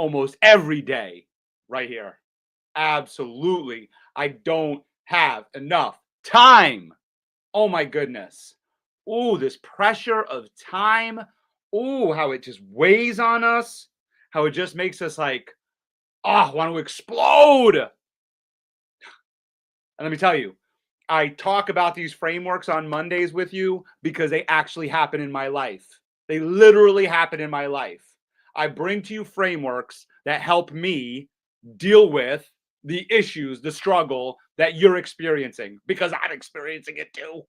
almost every day right here. Absolutely. I don't have enough time. Oh my goodness. Ooh, this pressure of time. Ooh, how it just weighs on us. How it just makes us like, want to explode. And let me tell you, I talk about these frameworks on Mondays with you because they actually happen in my life. They literally happen in my life. I bring to you frameworks that help me deal with the issues, the struggle that you're experiencing because I'm experiencing it too.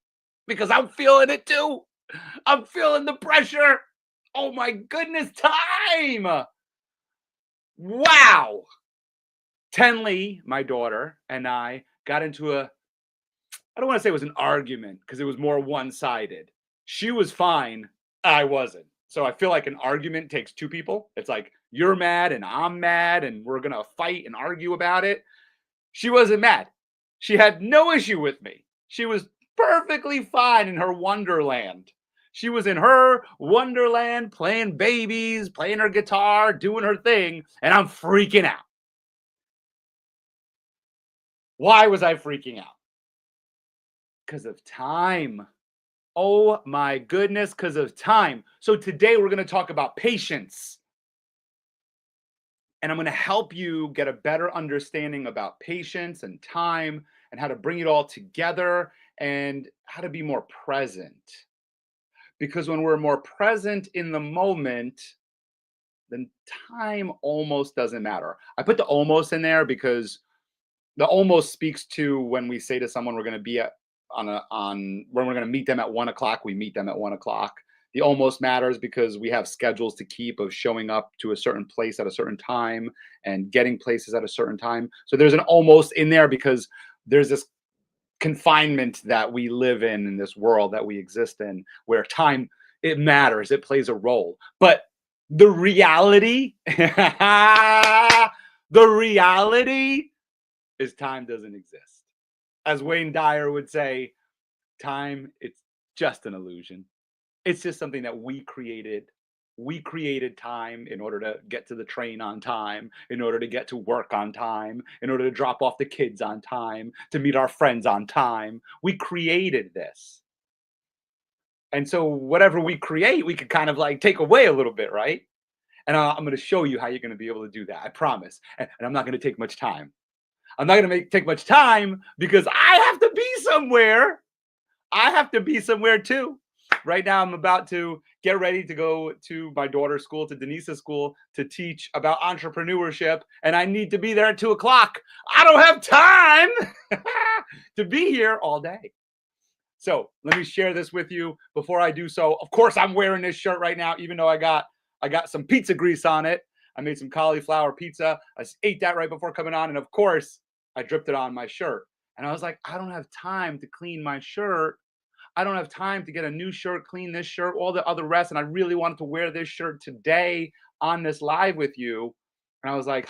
Because I'm feeling it too. I'm feeling the pressure. Oh my goodness, time. Wow. Tenley, my daughter, and I got into I don't want to say it was an argument because it was more one sided. She was fine. I wasn't. So I feel like an argument takes two people. It's like you're mad and I'm mad and we're going to fight and argue about it. She wasn't mad. She had no issue with me. She was perfectly fine in her wonderland. She was in her wonderland playing babies, playing her guitar, doing her thing, and I'm freaking out. Why was I freaking out? Because of time. Oh my goodness, because of time. So today we're going to talk about patience. And I'm going to help you get a better understanding about patience and time and how to bring it all together and how to be more present. Because when we're more present in the moment, then time almost doesn't matter. I put the almost in there because the almost speaks to when we say to someone we're going to be at on when we're going to meet them at 1 o'clock, we meet them at 1 o'clock. The almost matters because we have schedules to keep of showing up to a certain place at a certain time and getting places at a certain time. So there's an almost in there because there's this confinement that we live in this world that we exist in where time, it matters, it plays a role. But the reality the reality is time doesn't exist. As Wayne Dyer would say, time, it's just an illusion. It's just something that we created. We created time in order to get to the train on time, in order to get to work on time, in order to drop off the kids on time, to meet our friends on time. We created this. And so whatever we create, we could kind of like take away a little bit, right? And I'm going to show you how you're going to be able to do that. I promise. And I'm not going to take much time. I'm not going to take much time because I have to be somewhere. I have to be somewhere too. Right now, I'm about to get ready to go to my daughter's school, to Denise's school, to teach about entrepreneurship, and I need to be there at 2 o'clock. I don't have time to be here all day. So let me share this with you. Before I do so, of course, I'm wearing this shirt right now, even though I got some pizza grease on it. I made some cauliflower pizza. I ate that right before coming on, and of course, I dripped it on my shirt. And I was like, I don't have time to clean my shirt. I don't have time to get a new shirt, clean this shirt, all the other rest. And I really wanted to wear this shirt today on this live with you. And I was like,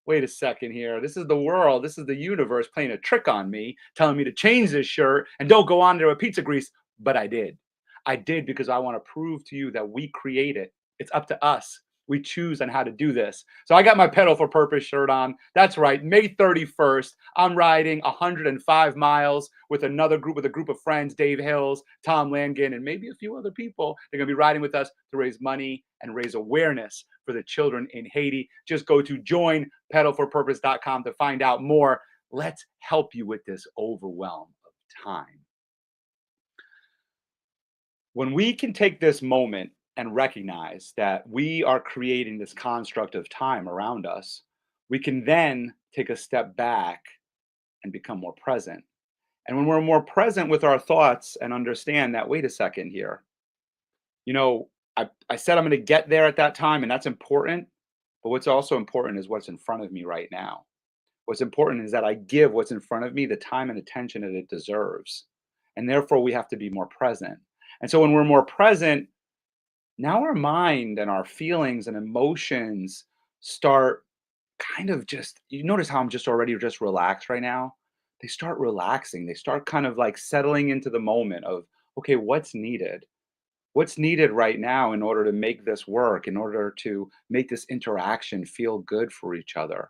wait a second here. This is the world. This is the universe playing a trick on me, telling me to change this shirt and don't go on there with pizza grease. But I did. I did because I want to prove to you that we create it. It's up to us. We choose on how to do this. So I got my Pedal for Purpose shirt on. That's right. May 31st, I'm riding 105 miles with a group of friends, Dave Hills, Tom Langan, and maybe a few other people. They're going to be riding with us to raise money and raise awareness for the children in Haiti. Just go to joinpedalforpurpose.com to find out more. Let's help you with this overwhelm of time. When we can take this moment and recognize that we are creating this construct of time around us, we can then take a step back and become more present. And when we're more present with our thoughts and understand that, wait a second here, you know, I said I'm going to get there at that time, and that's important. But what's also important is what's in front of me right now. What's important is that I give what's in front of me the time and attention that it deserves. And therefore, we have to be more present. And so when we're more present, now our mind and our feelings and emotions start kind of just, you notice how I'm just already just relaxed right now? They start relaxing. They start kind of like settling into the moment of, okay, what's needed? What's needed right now in order to make this work, in order to make this interaction feel good for each other?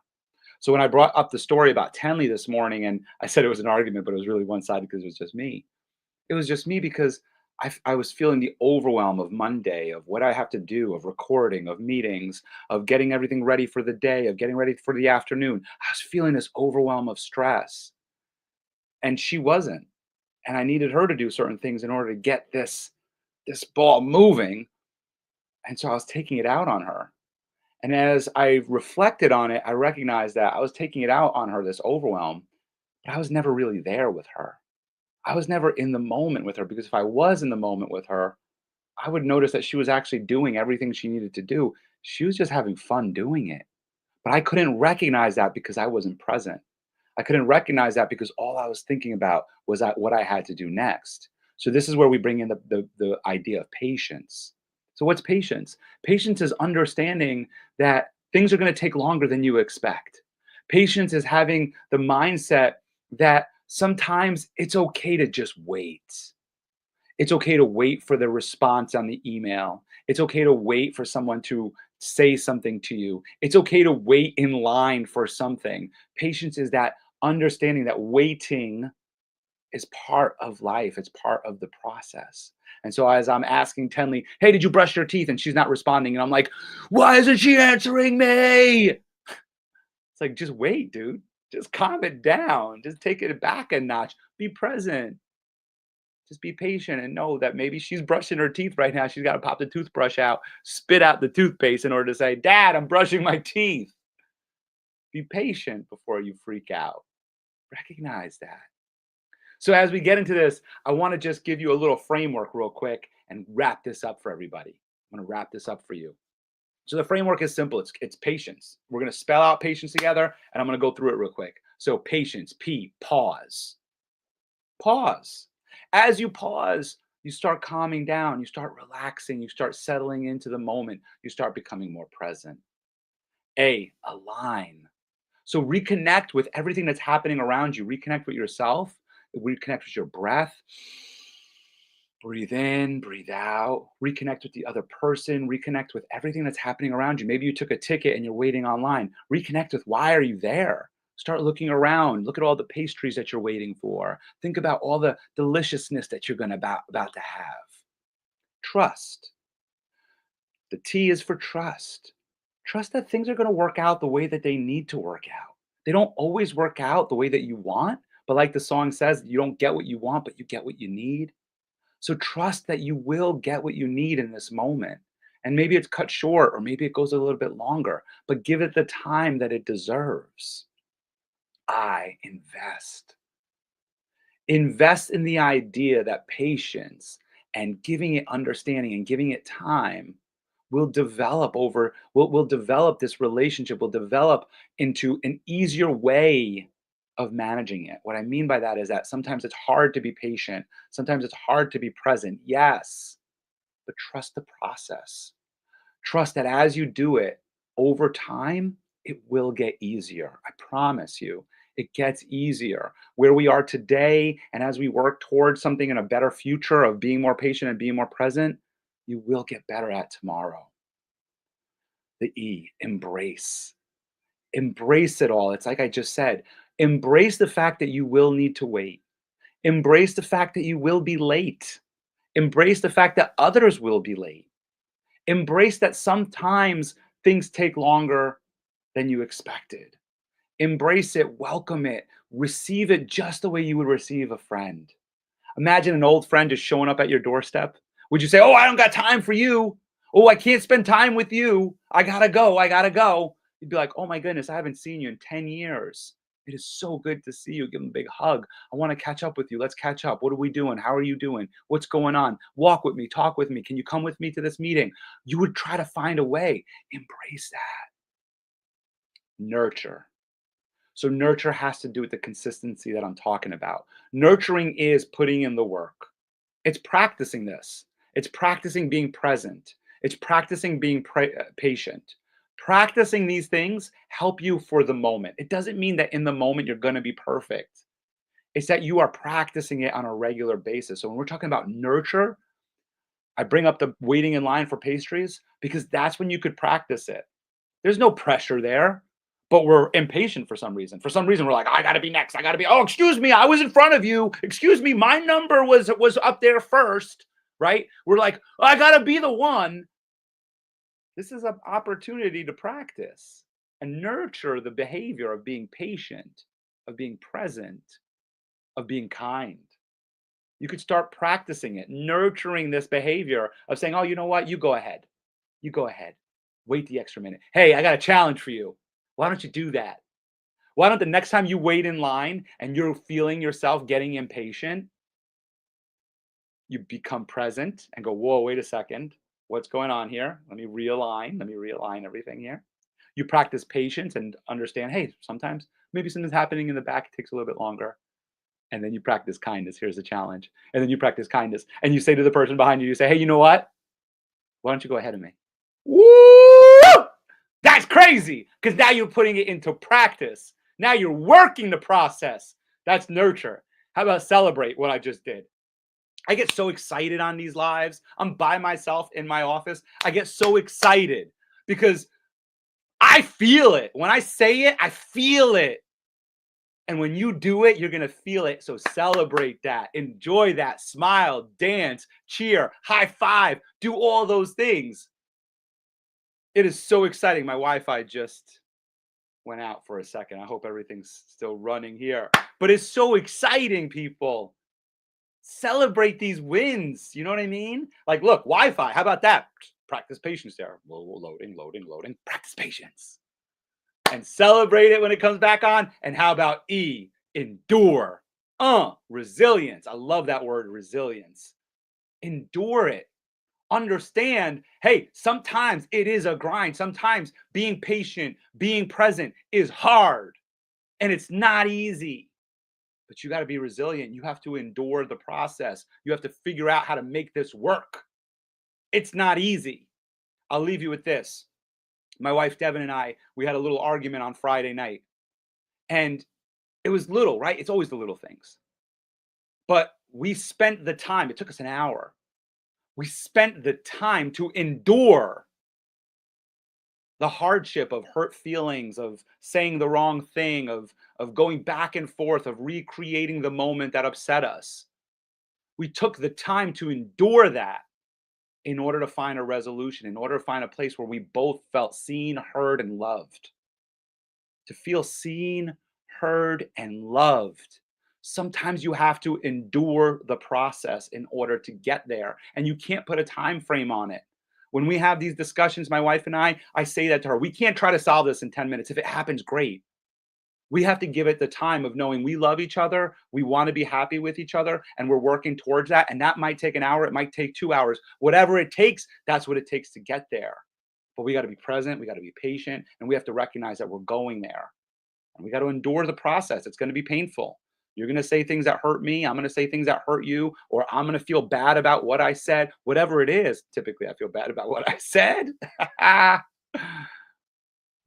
So when I brought up the story about Tenley this morning, and I said it was an argument, but it was really one sided because it was just me. It was just me because I was feeling the overwhelm of Monday, of what I have to do, of recording, of meetings, of getting everything ready for the day, of getting ready for the afternoon. I was feeling this overwhelm of stress, and she wasn't. And I needed her to do certain things in order to get this ball moving. And so I was taking it out on her. And as I reflected on it, I recognized that I was taking it out on her, this overwhelm, but I was never really there with her. I was never in the moment with her, because if I was in the moment with her, I would notice that she was actually doing everything she needed to do. She was just having fun doing it. But I couldn't recognize that because I wasn't present. I couldn't recognize that because all I was thinking about was what I had to do next. So this is where we bring in the idea of patience. So what's patience? Patience is understanding that things are going to take longer than you expect. Patience is having the mindset that sometimes it's okay to just wait. It's okay to wait for the response on the email. It's okay to wait for someone to say something to you. It's okay to wait in line for something. Patience is that understanding that waiting is part of life, it's part of the process. And so as I'm asking Tenley, "Hey, did you brush your teeth?" and she's not responding, and I'm like, "Why isn't she answering me?" It's like, just wait, dude. Just calm it down. Just take it back a notch. Be present. Just be patient and know that maybe she's brushing her teeth right now. She's got to pop the toothbrush out, spit out the toothpaste in order to say, "Dad, I'm brushing my teeth." Be patient before you freak out. Recognize that. So, as we get into this, I want to just give you a little framework real quick and wrap this up for everybody. I'm going to wrap this up for you. So, the framework is simple, it's patience. We're going to spell out patience together, and I'm going to go through it real quick. So, patience, P, pause. Pause. As you pause, you start calming down, you start relaxing, you start settling into the moment, you start becoming more present. A, align. So reconnect with everything that's happening around you, reconnect with yourself, reconnect with your breath. Breathe in, breathe out, reconnect with the other person, reconnect with everything that's happening around you. Maybe you took a ticket and you're waiting online. Reconnect with why are you there? Start looking around. Look at all the pastries that you're waiting for. Think about all the deliciousness that you're going to about to have. Trust. The T is for trust. Trust that things are going to work out the way that they need to work out. They don't always work out the way that you want, but like the song says, you don't get what you want, but you get what you need. So trust that you will get what you need in this moment. And maybe it's cut short or maybe it goes a little bit longer, but give it the time that it deserves. I invest. Invest in the idea that patience and giving it understanding and giving it time will develop this relationship, will develop into an easier way of managing it. What I mean by that is that sometimes it's hard to be patient, sometimes it's hard to be present. Yes, but trust the process. Trust that as you do it over time, it will get easier. I promise you, it gets easier. Where we are today, and as we work towards something in a better future of being more patient and being more present, you will get better at tomorrow. The E, embrace. Embrace it all. It's like I just said, embrace the fact that you will need to wait. Embrace the fact that you will be late. Embrace the fact that others will be late. Embrace that sometimes things take longer than you expected. Embrace it, welcome it, receive it just the way you would receive a friend. Imagine an old friend just showing up at your doorstep. Would you say, "Oh, I don't got time for you. Oh, I can't spend time with you. I gotta go. I gotta go." You'd be like, "Oh my goodness, I haven't seen you in 10 years. It is so good to see you." Give them a big hug. "I want to catch up with you. Let's catch up. What are we doing? How are you doing? What's going on? Walk with me, talk with me. Can you come with me to this meeting?" You would try to find a way. Embrace that. Nurture. So nurture has to do with the consistency that I'm talking about. Nurturing is putting in the work. It's practicing this. It's practicing being present. It's practicing being patient. Practicing these things help you for the moment. It doesn't mean that in the moment you're going to be perfect. It's that you are practicing it on a regular basis. So when we're talking about nurture, I bring up the waiting in line for pastries because that's when you could practice it. There's no pressure there, but we're impatient for some reason. For some reason, we're like, I got to be next. I got to be. Oh, excuse me, I was in front of you. Excuse me, my number was up there first, right? We're like, I got to be the one. This is an opportunity to practice and nurture the behavior of being patient, of being present, of being kind. You could start practicing it, nurturing this behavior of saying, oh, you know what? You go ahead. You go ahead. Wait the extra minute. Hey, I got a challenge for you. Why don't you do that? Why don't the next time you wait in line and you're feeling yourself getting impatient, you become present and go, whoa, wait a second. What's going on here? Let me realign. Let me realign everything here. You practice patience and understand, hey, sometimes maybe something's happening in the back. It takes a little bit longer. And then you practice kindness. Here's the challenge. And then you practice kindness. And you say to the person behind you, you say, hey, you know what? Why don't you go ahead of me? Woo! That's crazy because now you're putting it into practice. Now you're working the process. That's nurture. How about celebrate what I just did? I get so excited on these lives. I'm by myself in my office. I get so excited because I feel it. When I say it, I feel it. And when you do it, you're going to feel it. So celebrate that. Enjoy that. Smile, dance, cheer, high five, do all those things. It is so exciting. My Wi-Fi just went out for a second. I hope everything's still running here. But it's so exciting, people. Celebrate these wins. You know what I mean? Like, look, Wi-Fi. How about that? Practice patience there. Loading, loading, loading. Practice patience. And celebrate it when it comes back on. And how about E? Endure. Resilience. I love that word, resilience. Endure it. Understand, hey, sometimes it is a grind. Sometimes being patient, being present is hard and it's not easy. But you got to be resilient. You have to endure the process. You have to figure out how to make this work. It's not easy. I'll leave you with this. My wife, Devin, and I, we had a little argument on Friday night. And it was little, right? It's always the little things. But we spent the time, it took us an hour. We spent the time to endure the hardship of hurt feelings, of saying the wrong thing, of going back and forth, of recreating the moment that upset us. We took the time to endure that in order to find a resolution, in order to find a place where we both felt seen, heard, and loved. To feel seen, heard, and loved. Sometimes you have to endure the process in order to get there, and you can't put a time frame on it. When we have these discussions, my wife and I say that to her. We can't try to solve this in 10 minutes. If it happens, great. We have to give it the time of knowing we love each other, we want to be happy with each other, and we're working towards that. And that might take an hour, it might take 2 hours. Whatever it takes, that's what it takes to get there. But we got to be present, we got to be patient, and we have to recognize that we're going there. And we got to endure the process. It's going to be painful. You're going to say things that hurt me. I'm going to say things that hurt you, or I'm going to feel bad about what I said, whatever it is. Typically, I feel bad about what I said. But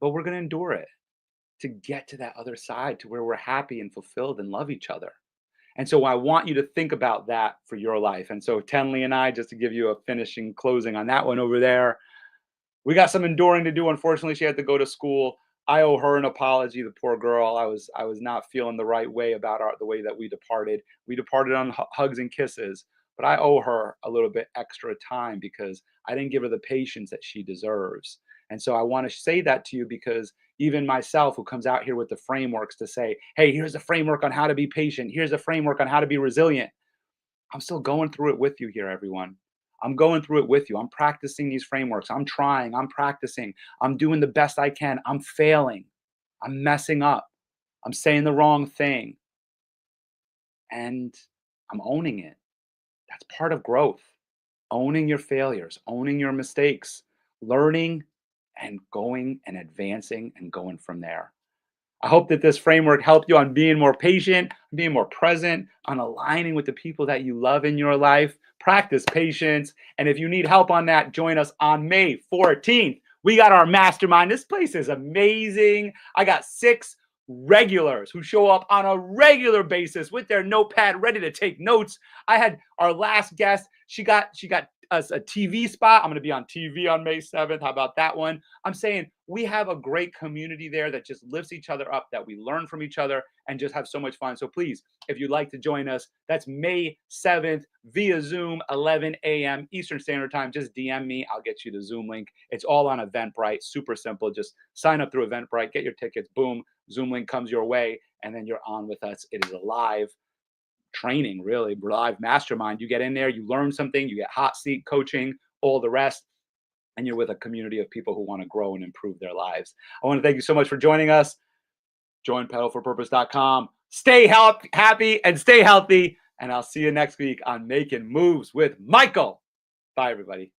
we're going to endure it to get to that other side to where we're happy and fulfilled and love each other. And so I want you to think about that for your life. And so Tenley and I, just to give you a finishing closing on that one over there, we got some enduring to do. Unfortunately, she had to go to school. I owe her an apology, the poor girl. I was not feeling the right way about the way that we departed. We departed on hugs and kisses, but I owe her a little bit extra time because I didn't give her the patience that she deserves. And so I want to say that to you because even myself, who comes out here with the frameworks to say, hey, here's a framework on how to be patient. Here's a framework on how to be resilient. I'm still going through it with you here, everyone. I'm going through it with you. I'm practicing these frameworks. I'm trying. I'm practicing. I'm doing the best I can. I'm failing. I'm messing up. I'm saying the wrong thing. And I'm owning it. That's part of growth. Owning your failures, owning your mistakes, learning and going and advancing and going from there. I hope that this framework helped you on being more patient, being more present, on aligning with the people that you love in your life. Practice patience. And if you need help on that, join us on May 14th. We got our mastermind. This place is amazing. I got 6 regulars who show up on a regular basis with their notepad ready to take notes. I had our last guest. She got us a TV spot. I'm going to be on TV on May 7th. How about that one? I'm saying we have a great community there that just lifts each other up, that we learn from each other and just have so much fun. So please, if you'd like to join us, that's May 7th via Zoom, 11 a.m. Eastern Standard Time. Just DM me. I'll get you the Zoom link. It's all on Eventbrite. Super simple. Just sign up through Eventbrite, get your tickets. Boom. Zoom link comes your way, and then you're on with us. It is a live training, really live mastermind. You get in there, you learn something, you get hot seat coaching, all the rest, and you're with a community of people who want to grow and improve their lives. I want to thank you so much for joining us. Join pedalforpurpose.com. Stay happy and stay healthy, and I'll see you next week on Making Moves with Michael. Bye, everybody.